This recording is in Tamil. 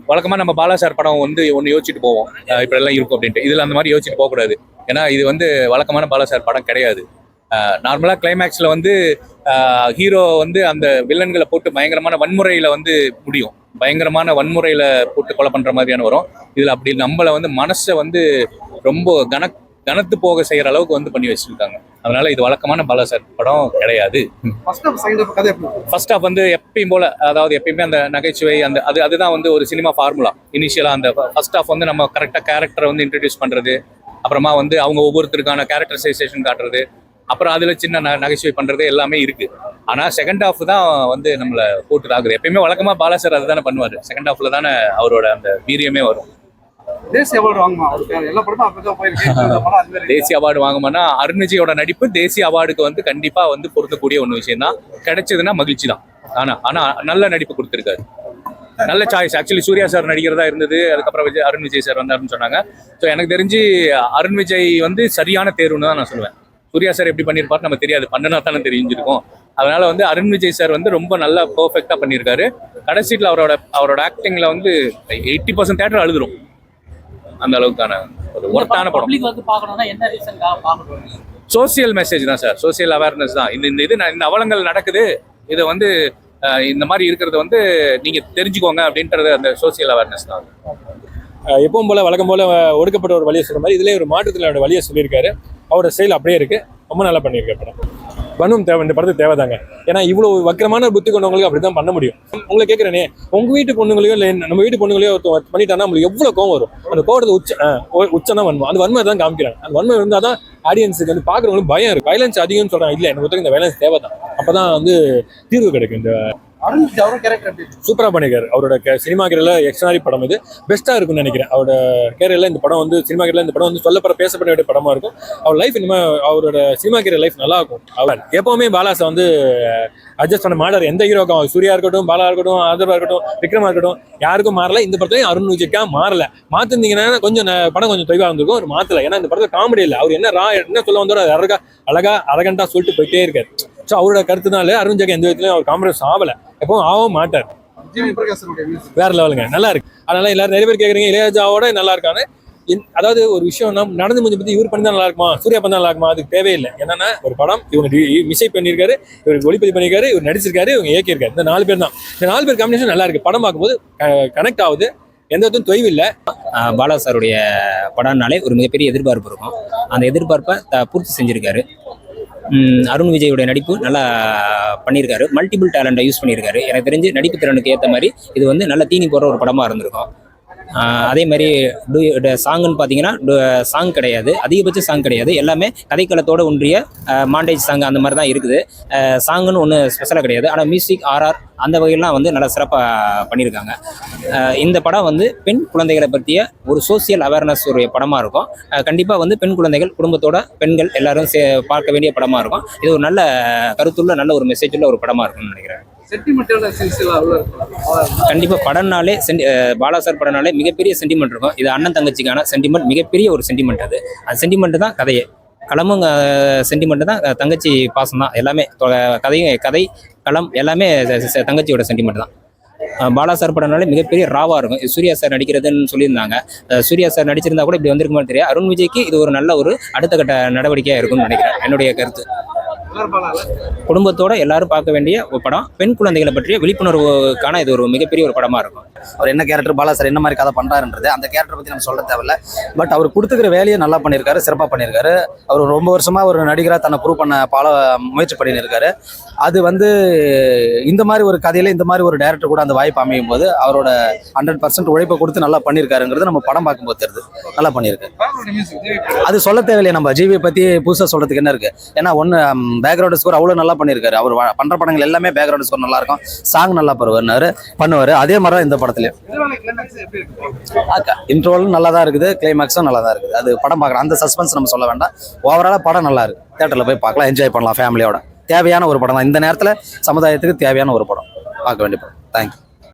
வழக்கமாக நம்ம பாலா சார் படம் வந்து ஒன்று யோசிச்சுட்டு போவோம், இப்படியெல்லாம் இருக்கும் அப்படின்ட்டு. இதில் அந்த மாதிரி யோசிச்சுட்டு போகக்கூடாது. ஏன்னா இது வந்து வழக்கமான பாலா சார் படம் கிடையாது. நார்மலாக கிளைமேக்ஸில் வந்து ஹீரோ வந்து அந்த வில்லன்களை போட்டு பயங்கரமான வன்முறையில் வந்து முடியும். பயங்கரமான வன்முறையில் போட்டு கொலை பண்ணுற மாதிரியான வரும். இதில் அப்படி நம்மளை வந்து மனசை வந்து ரொம்ப கனத்து போக செய்கிற அளவுக்கு வந்து பண்ணி வச்சுருக்காங்க. அதனால இது வழக்கமான பாலா சார் படம் கிடையாது. ஃபர்ஸ்ட் ஹாஃப் வந்து எப்பயும் போல, அதாவது எப்பயுமே அந்த நகைச்சுவை அந்த அதுதான் வந்து ஒரு சினிமா ஃபார்முலா. இனிஷியலாக அந்த ஃபர்ஸ்ட் ஹாஃப் வந்து நம்ம கரெக்டாக கேரக்டரை வந்து இன்ட்ரடியூஸ் பண்ணுறது, அப்புறமா வந்து அவங்க ஒவ்வொருத்தருக்கான கேரக்டரைசேஷன் காட்டுறது, அப்புறம் அதில் சின்ன நகைச்சுவை பண்ணுறது எல்லாமே இருக்குது. ஆனால் செகண்ட் ஹாஃப் தான் வந்து நம்மளை போட்டு ஆகுது. எப்பயுமே வழக்கமாக பாலா சார் அதை தானே பண்ணுவார். செகண்ட் ஹாஃபில் தானே அவரோட அந்த வீரியமே வரும். தேசிய அவார்டு வாங்குமா? தேசிய அவார்டு வாங்குமானா அருண் விஜயோட நடிப்பு தேசிய அவார்டுக்கு வந்து கண்டிப்பா வந்து பொருத்தக்கூடிய ஒன்று விஷயம் தான். கிடைச்சதுன்னா மகிழ்ச்சி தான். ஆனா நல்ல நடிப்பு கொடுத்துருக்காரு. நல்ல சாய்ஸ். ஆக்சுவலி சூர்யா சார் நடிக்கிறதா இருந்தது, அதுக்கப்புறம் அருண் விஜய் சார் வந்தாருன்னு சொன்னாங்க. ஸோ எனக்கு தெரிஞ்சு அருண் விஜய் வந்து சரியான தேர்வுன்னு தான் நான் சொல்லுவேன். சூர்யா சார் எப்படி பண்ணியிருப்பாரு நம்ம தெரியாது, பண்ணனா தானே தெரிஞ்சிருக்கும். அதனால வந்து அருண் விஜய் சார் வந்து ரொம்ப நல்லா பெர்ஃபெக்டா பண்ணியிருக்காரு. கடைசியில் அவரோட ஆக்டிங்ல வந்து 80% தேட்டர் அழுதுரும். அந்த அளவுக்கான ஒரு ஒர்த்தான படம். சோசியல் மெசேஜ் தான் சார், சோசியல் அவேர்னஸ் தான். இந்த அவலங்கள் நடக்குது, இதை வந்து இந்த மாதிரி இருக்கிறத வந்து நீங்க தெரிஞ்சுக்கோங்க அப்படின்றது அந்த சோசியல் அவேர்னஸ் தான். எப்பவும் போல வழக்கம் போல ஒடுக்கப்பட்ட ஒரு வழியை சொல்ற மாதிரி இதுலேயே ஒரு மாற்றுத்திறனோட வழியை சொல்லியிருக்காரு. அவரோட ஸ்டைல் அப்படியே இருக்கு, ரொம்ப நல்லா பண்ணியிருக்காரு படம். பண்ணும் தேவை, இந்த படத்துக்கு தேவை தாங்க. ஏன்னா இவ்வளவு வக்கரமான புத்தி கொண்டவங்களுக்கு அப்படிதான் பண்ண முடியும். உங்களை கேட்குறேனே, உங்க வீட்டு பொண்ணுங்களையோ இல்லை நம்ம வீட்டு பொண்ணுங்களையோ பண்ணிட்டாங்கன்னா நம்மளுக்கு எவ்வளவு கோவம் வரும். அந்த கோவத்தை உச்சம் தான் வன்மம். அந்த வன்மை தான் காமிக்கிறாங்க. அந்த வன்மை இருந்தால் தான் ஆடியன்ஸுக்கு வந்து பார்க்குறவங்களுக்கு பயம் இருக்கு. வயலன்ஸ் அதிகம்னு சொல்றாங்க. இல்லை, எனக்கு ஒருத்தருக்கு இந்த வயலன்ஸ் தேவை தான். அப்பதான் வந்து தீர்வு கிடைக்கும். இந்த சூப்பரா பண்ணிருக்காரு. அவரோட சினிமா கேரியர்ல எக்ஸ்ட்ரானரி படம் இது. பெஸ்டா இருக்கும்னு நினைக்கிறேன். அவரோட கேரியர்ல இந்த படம் வந்து சினிமா கேரியர்ல இந்த படம் வந்து சொல்லப்பட பேசப்பட வேண்டிய படமா இருக்கும். அவர் லைஃப் இனிமே அவரோட சினிமா கேரியர் லைஃப் நல்லா இருக்கும். அவர் எப்பவுமே பாலாசை வந்து அட்ஜஸ்ட் பண்ண மாட்டார். எந்த ஹீரோக்கும், சூர்யா இருக்கட்டும், பாலா இருக்கட்டும், ஆதர்வா இருக்கட்டும், விக்ரமா இருக்கட்டும், யாருக்கும் மாறல. இந்த படத்தையும் அருண் விஜய்க்கா மாறல. மாத்திருந்தீங்கன்னா கொஞ்சம் படம் கொஞ்சம் தொய்வா இருந்திருக்கும். ஒரு மாத்தல. ஏன்னா இந்த படத்துல காமெடி இல்லை. அவர் என்ன சொல்ல வந்தாரோ அழகா அரகண்டா சொல்லிட்டு போயிட்டே இருக்காரு. ஸோ அவரோட கருத்துனால அருண் விஜய்க்கு எந்த விதத்துலையும் அவர் காம்ப்ரமைஸ் ஆகல, எப்பவும் ஆகவும் மாட்டார். வேற லெவலுங்க, நல்லா இருக்கு. அதனால எல்லாரும் நிறைய பேர் கேட்குறீங்க இளையராஜாவோட நல்லா இருக்கான்னு. அதாவது ஒரு விஷயம் நடந்து முடிஞ்ச பத்தி இவர் பண்ணி தான் நல்லா இருக்குமா, சூர்யா பண்ணா நல்லா இருக்குமா, அதுக்கு தேவையில்லை. என்னன்னா ஒரு படம் இவங்க மிஸ்ஸை பண்ணியிருக்காரு, இவர் ஒளிப்பதிவு பண்ணியிருக்காரு, இவர் நடிச்சிருக்காரு, இவங்க இயக்கியிருக்காரு. இந்த 4 பேர் தான். இந்த 4 பேர் காம்பினேஷன் நல்லா இருக்கு. படம் பார்க்கும்போது கனெக்ட் ஆகுது, எந்த விதத்தும் தொய்வு இல்லை. பாலா சாருடைய படம்னாலே ஒரு மிகப்பெரிய எதிர்பார்ப்பு இருக்கும். அந்த எதிர்பார்ப்பை பூர்த்தி செஞ்சிருக்காரு. அருண் விஜயோட நடிப்பு நல்லா பண்ணியிருக்காரு. மல்டிபிள் டேலண்டை யூஸ் பண்ணியிருக்காரு. எனக்கு தெரிஞ்சு நடிப்பு திறனுக்கு ஏற்ற மாதிரி இது வந்து நல்ல தீனி போடுற ஒரு படமாக இருந்திருக்கும். அதே மாதிரி சாங்குன்னு பார்த்தீங்கன்னா சாங் கிடையாது, அதிகபட்ச சாங் கிடையாது. எல்லாமே கதைக்களத்தோடு ஒன்றிய மாண்டேஜ் சாங் அந்த மாதிரி தான் இருக்குது. சாங்குன்னு ஒன்று ஸ்பெஷலாக கிடையாது. ஆனால் மியூசிக் ஆர்ஆர் அந்த வகையெல்லாம் வந்து நல்லா சிறப்பாக பண்ணியிருக்காங்க. இந்த படம் வந்து பெண் குழந்தைகளை பற்றிய ஒரு சோசியல் அவேர்னஸ் ஒரு படமாக இருக்கும். கண்டிப்பாக வந்து பெண் குழந்தைகள், குடும்பத்தோட பெண்கள் எல்லாரும் பார்க்க வேண்டிய படமாக இருக்கும். இது ஒரு நல்ல கருத்துள்ள நல்ல ஒரு மெசேஜ் உள்ள ஒரு படமாக இருக்கும்னு நினைக்கிறேன். கண்டிப்பா படம்னாலே பாலா சார் படம்னாலே மிகப்பெரிய சென்டிமெண்ட் இருக்கும். இது அண்ணன் தங்கச்சிக்கான சென்டிமெண்ட், மிகப்பெரிய ஒரு சென்டிமெண்ட். அந்த சென்டிமெண்ட் தான் கதையே. களமும் சென்டிமெண்ட் தான், தங்கச்சி பாசம் தான் எல்லாமே. கதை களம் எல்லாமே தங்கச்சியோட சென்டிமெண்ட் தான். பாலா சார் படம்னாலே மிகப்பெரிய ராவா இருக்கும். சூர்யா சார் நடிக்கிறதுன்னு சொல்லியிருந்தாங்க. சூர்யா சார் நடிச்சிருந்தா கூட இப்படி வந்திருக்குமான்னு தெரியாது. அருண் விஜய்க்கு இது ஒரு நல்ல ஒரு அடுத்த கட்ட நடவடிக்கையாக இருக்கும்னு நினைக்கிறேன், என்னுடைய கருத்து. குடும்பத்தோட எல்லாரும் பார்க்க வேண்டிய ஒரு படம். பெண் குழந்தைகளை பற்றிய விழிப்புணர்வுக்கான இது ஒரு மிகப்பெரிய ஒரு படமா இருக்கும். அவர் என்ன கேரக்டர், பாலா சார் என்ன மாதிரி கதை பண்றாருன்றது அந்த கேரக்டர் பத்தி நம்ம சொல்ல தேவையில்ல. பட் அவர் கொடுத்துக்கிற வேலையை நல்லா பண்ணியிருக்காரு, சிறப்பாக பண்ணியிருக்காரு. அவர் ரொம்ப வருஷமா ஒரு நடிகராக தன்னை ப்ரூவ் பண்ண முயற்சி பண்ணியிருக்காரு. அது வந்து இந்த மாதிரி ஒரு கதையில இந்த மாதிரி ஒரு டைரக்டர் கூட அந்த வாய்ப்பு அமையும் போது அவரோட 100% உழைப்பை கொடுத்து நல்லா பண்ணியிருக்காருங்கிறது நம்ம படம் பார்க்கும்போது தெரியுது. நல்லா பண்ணியிருக்காரு. அது சொல்ல தேவையில்லையே, நம்ம ஜிவியை பத்தி புதுசாக சொல்றதுக்கு என்ன இருக்கு. ஏன்னா ஒன்று பேக்ரவுண்ட் ஸ்கோர் அவ்வளோ நல்லா பண்ணியிருக்காரு. அவர் பண்ற படங்கள் எல்லாமே பேக்ரவுண்ட் ஸ்கோர் நல்லா இருக்கும், சாங் நல்லா பண்ணுவார். அதே மாதிரி தான் இந்த படத்துலயும் இன்ட்ரோலும் நல்லா தான் இருக்குது, கிளைமேக்ஸும் நல்லா தான் இருக்குது. அது படம் பார்க்கலாம், அந்த சஸ்பென்ஸ் நம்ம சொல்ல வேண்டாம். ஓவராலாக படம் நல்லா இருக்கு. தியேட்டரில் போய் பார்க்கலாம், என்ஜாய் பண்ணலாம். ஃபேமிலியோட தேவையான ஒரு படம் தான். இந்த நேரத்தில் சமுதாயத்துக்கு தேவையான ஒரு படம், பார்க்க வேண்டிய படம். தேங்க்யூ.